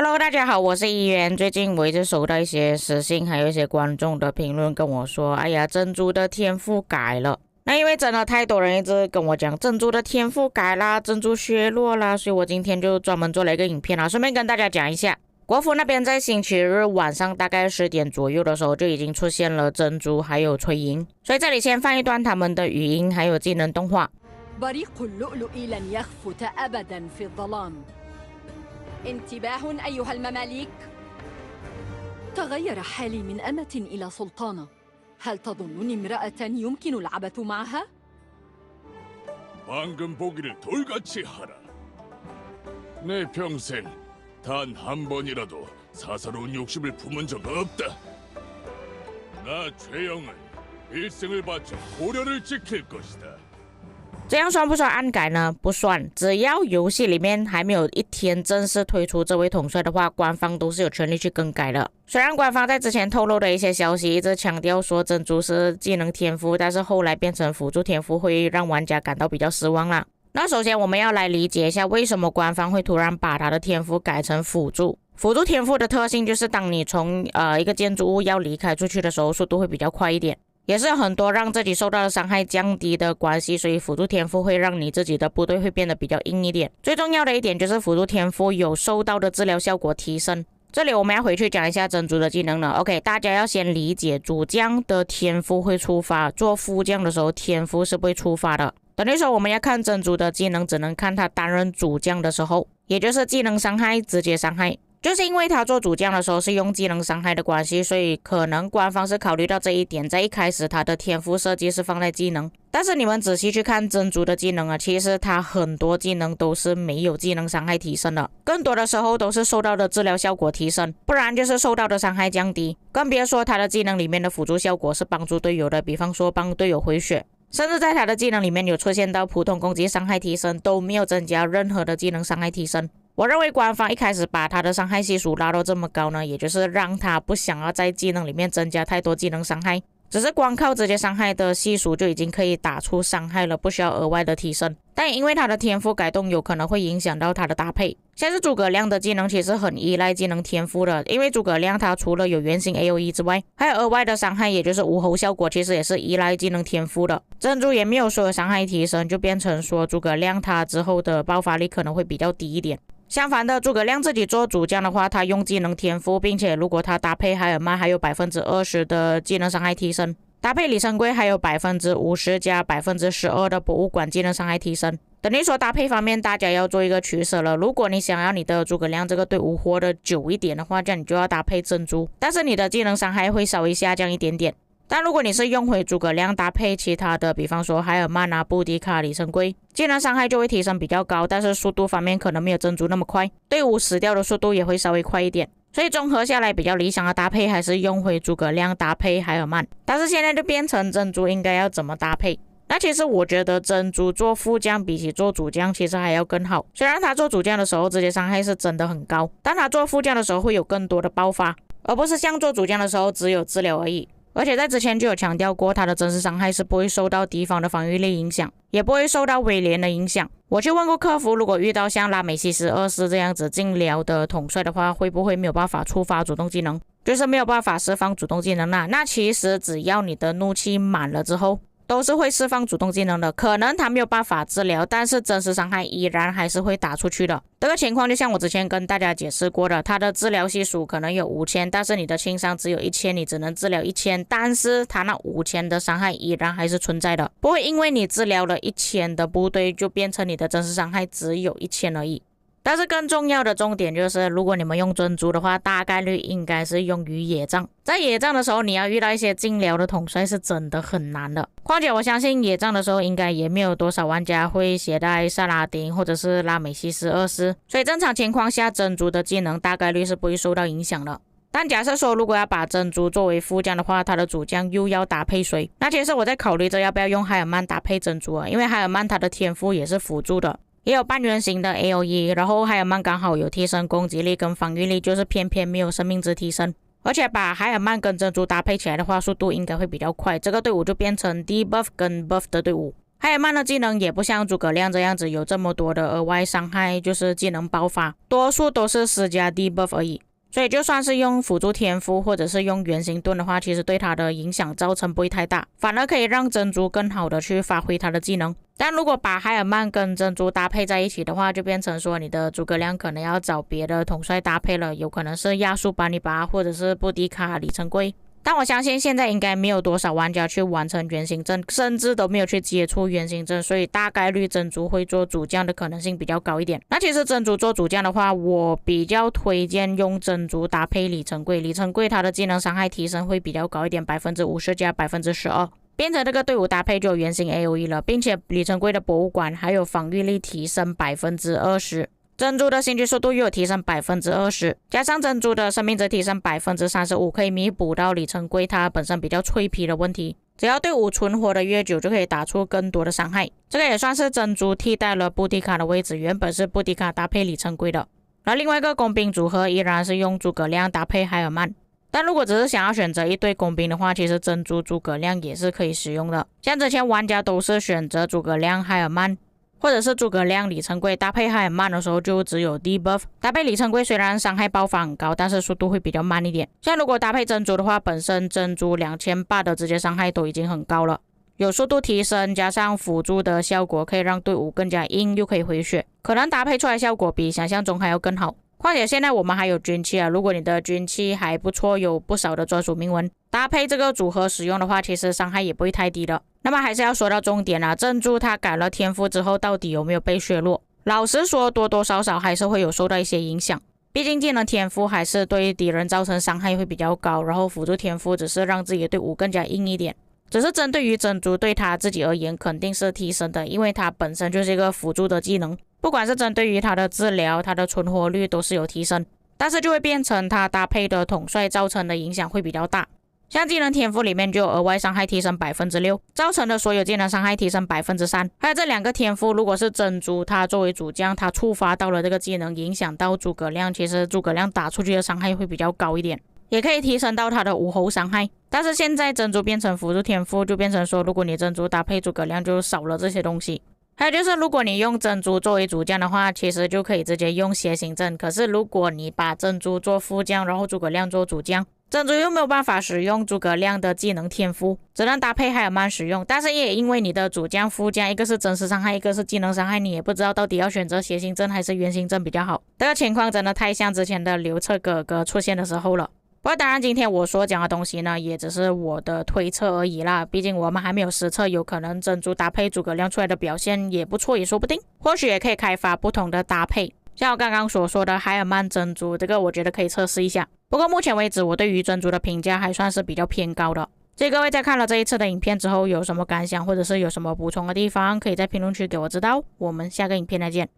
Hello，大家好，我是议员。最近我一直收到一些私信，还有一些观众的评论跟我说，哎呀，珍珠的天赋改了。那因为真的太多人一直跟我讲珍珠的天赋改啦，珍珠削弱啦，所以我今天就专门做了一个影片啊，顺便跟大家讲一下。国服那边在星期日晚上大概10点左右的时候就已经出现了珍珠还有崔莹，所以这里先放一段他们的语音还有技能动画。انتباه أيها المماليك، تغير حالي من أمة إلى سلطانة. هل تظنني امرأة يمكن العبث معها؟ 방금 보기를 돌같이 하라. 내 평생 단 한 번이라도 사사로운 욕심을 품은 적 없다. 나 최영은 일생을 바쳐 고려를 지킬 것이다. 这样算不算暗改呢？不算，只要游戏里面还没有一天正式推出这位统帅的话，官方都是有权利去更改的。虽然官方在之前透露的一些消息一直强调说珍珠是技能天赋，但是后来变成辅助天赋会让玩家感到比较失望啦。那首先我们要来理解一下为什么官方会突然把它的天赋改成辅助。辅助天赋的特性就是当你从一个建筑物要离开出去的时候，速度会比较快一点。也是很多让自己受到的伤害降低的关系，所以辅助天赋会让你自己的部队会变得比较硬一点。最重要的一点就是辅助天赋有受到的治疗效果提升。这里我们要回去讲一下珍珠的技能了。OK， 大家要先理解主将的天赋会触发，做副将的时候天赋是不会触发的。等于说我们要看珍珠的技能，只能看他担任主将的时候，也就是技能伤害、直接伤害。就是因为他做主将的时候是用技能伤害的关系，所以可能官方是考虑到这一点，在一开始他的天赋设计是放在技能。但是你们仔细去看珍珠的技能啊，其实他很多技能都是没有技能伤害提升的，更多的时候都是受到的治疗效果提升，不然就是受到的伤害降低。更别说他的技能里面的辅助效果是帮助队友的，比方说帮队友回血，甚至在他的技能里面有出现到普通攻击伤害提升，都没有增加任何的技能伤害提升。我认为官方一开始把他的伤害系数拉到这么高呢，也就是让他不想要在技能里面增加太多技能伤害，只是光靠直接伤害的系数就已经可以打出伤害了，不需要额外的提升。但也因为他的天赋改动有可能会影响到他的搭配，像是诸葛亮的技能其实很依赖技能天赋的，因为诸葛亮他除了有原型 AOE 之外，还有额外的伤害，也就是无喉效果，其实也是依赖技能天赋的。珍珠也没有所有伤害提升，就变成说诸葛亮他之后的爆发力可能会比较低一点。相反的，诸葛亮自己做主将的话，他用技能天赋，并且如果他搭配海尔曼还有 20% 的技能伤害提升，搭配李生贵还有 50% 加 12% 的博物馆技能伤害提升。等于说搭配方面大家要做一个取舍了，如果你想要你的诸葛亮这个队伍活得久一点的话，这样你就要搭配珍珠，但是你的技能伤害会稍微下降一点点。但如果你是用回诸葛亮搭配其他的，比方说海尔曼啊、布迪卡、李生贵，技能伤害就会提升比较高，但是速度方面可能没有珍珠那么快，队伍死掉的速度也会稍微快一点。所以综合下来比较理想的搭配还是用回诸葛亮搭配海尔曼，但是现在就变成珍珠应该要怎么搭配。那其实我觉得珍珠做副将比起做主将其实还要更好，虽然他做主将的时候直接伤害是真的很高，但他做副将的时候会有更多的爆发，而不是像做主将的时候只有治疗而已。而且在之前就有强调过，他的真实伤害是不会受到敌方的防御力影响，也不会受到威廉的影响。我去问过客服，如果遇到像拉美西斯2世这样子近疗的统帅的话，会不会没有办法触发主动技能，就是没有办法释放主动技能啦。那其实只要你的怒气满了之后，都是会释放主动技能的，可能他没有办法治疗，但是真实伤害依然还是会打出去的。这个情况就像我之前跟大家解释过的，他的治疗系数可能有5000，但是你的轻伤只有1000，你只能治疗1000，但是他那5000的伤害依然还是存在的，不会因为你治疗了1000的部队就变成你的真实伤害只有1000而已。但是更重要的重点就是，如果你们用珍珠的话，大概率应该是用于野战。在野战的时候，你要遇到一些近疗的统帅是真的很难的。况且我相信野战的时候，应该也没有多少玩家会携带萨拉丁或者是拉美西斯2世，所以正常情况下，珍珠的技能大概率是不会受到影响的。但假设说如果要把珍珠作为副将的话，他的主将又要搭配谁？那其实我在考虑着要不要用海尔曼搭配珍珠啊，因为海尔曼他的天赋也是辅助的，也有半圆形的 AOE， 然后海尔曼刚好有提升攻击力跟防御力，就是偏偏没有生命值提升。而且把海尔曼跟珍珠搭配起来的话，速度应该会比较快，这个队伍就变成 debuff 跟 buff 的队伍。海尔曼的技能也不像诸葛亮这样子有这么多的额外伤害，就是技能爆发，多数都是施加 debuff 而已。所以就算是用辅助天赋或者是用原型盾的话，其实对他的影响造成不会太大，反而可以让珍珠更好的去发挥他的技能。但如果把海尔曼跟珍珠搭配在一起的话，就变成说你的诸葛亮可能要找别的统帅搭配了，有可能是亚述巴尼拔或者是布迪卡里程柜。但我相信现在应该没有多少玩家去完成原型阵，甚至都没有去接触原型阵，所以大概率珍珠会做主将的可能性比较高一点。那其实珍珠做主将的话，我比较推荐用珍珠搭配里程柜。里程柜它的技能伤害提升会比较高一点，50%加12%，变成这个队伍搭配就有原型 AOE 了，并且里程柜的博物馆还有防御力提升20%。珍珠的星级速度又有提升20%，加上珍珠的生命值提升35%，可以弥补到里程柜它本身比较脆皮的问题。只要队伍存活的越久，就可以打出更多的伤害。这个也算是珍珠替代了布迪卡的位置，原本是布迪卡搭配里程柜的。而另外一个工兵组合依然是用诸葛亮搭配海尔曼。但如果只是想要选择一队工兵的话，其实珍珠诸葛亮也是可以使用的。像之前玩家都是选择诸葛亮海尔曼，或者是诸葛亮里程柜搭配海尔曼的时候就只有 debuff， 搭配里程柜虽然伤害爆发很高，但是速度会比较慢一点。像如果搭配珍珠的话，本身珍珠2800的直接伤害都已经很高了，有速度提升加上辅助的效果，可以让队伍更加硬，又可以回血，可能搭配出来效果比想象中还要更好。况且现在我们还有军器啊，如果你的军器还不错，有不少的专属铭文，搭配这个组合使用的话，其实伤害也不会太低的。那么还是要说到重点啊，珍珠它改了天赋之后，到底有没有被削弱？老实说，多多少少还是会有受到一些影响。毕竟技能天赋还是对敌人造成伤害会比较高，然后辅助天赋只是让自己的队伍更加硬一点。只是针对于珍珠对他自己而言肯定是提升的，因为它本身就是一个辅助的技能，不管是针对于他的治疗，他的存活率都是有提升，但是就会变成他搭配的统帅造成的影响会比较大。像技能天赋里面就有额外伤害提升6%，造成的所有技能伤害提升3%。还有这两个天赋，如果是珍珠他作为主将，他触发到了这个技能，影响到诸葛亮，其实诸葛亮打出去的伤害会比较高一点，也可以提升到他的武侯伤害。但是现在珍珠变成辅助天赋，就变成说如果你珍珠搭配诸葛亮就少了这些东西。还有就是如果你用珍珠作为主将的话，其实就可以直接用楔形阵，可是如果你把珍珠做副将，然后诸葛亮做主将，珍珠又没有办法使用诸葛亮的技能天赋，只能搭配海尔曼使用。但是也因为你的主将副将一个是真实伤害，一个是技能伤害，你也不知道到底要选择楔形阵还是圆形阵比较好。这个情况真的太像之前的刘彻哥哥出现的时候了。不过当然今天我所讲的东西呢，也只是我的推测而已啦，毕竟我们还没有实测，有可能珍珠搭配诸葛亮出来的表现也不错，也说不定，或许也可以开发不同的搭配。像我刚刚所说的海尔曼珍珠，这个我觉得可以测试一下。不过目前为止我对于珍珠的评价还算是比较偏高的。所以各位在看了这一次的影片之后有什么感想，或者是有什么补充的地方，可以在评论区给我知道。我们下个影片再见。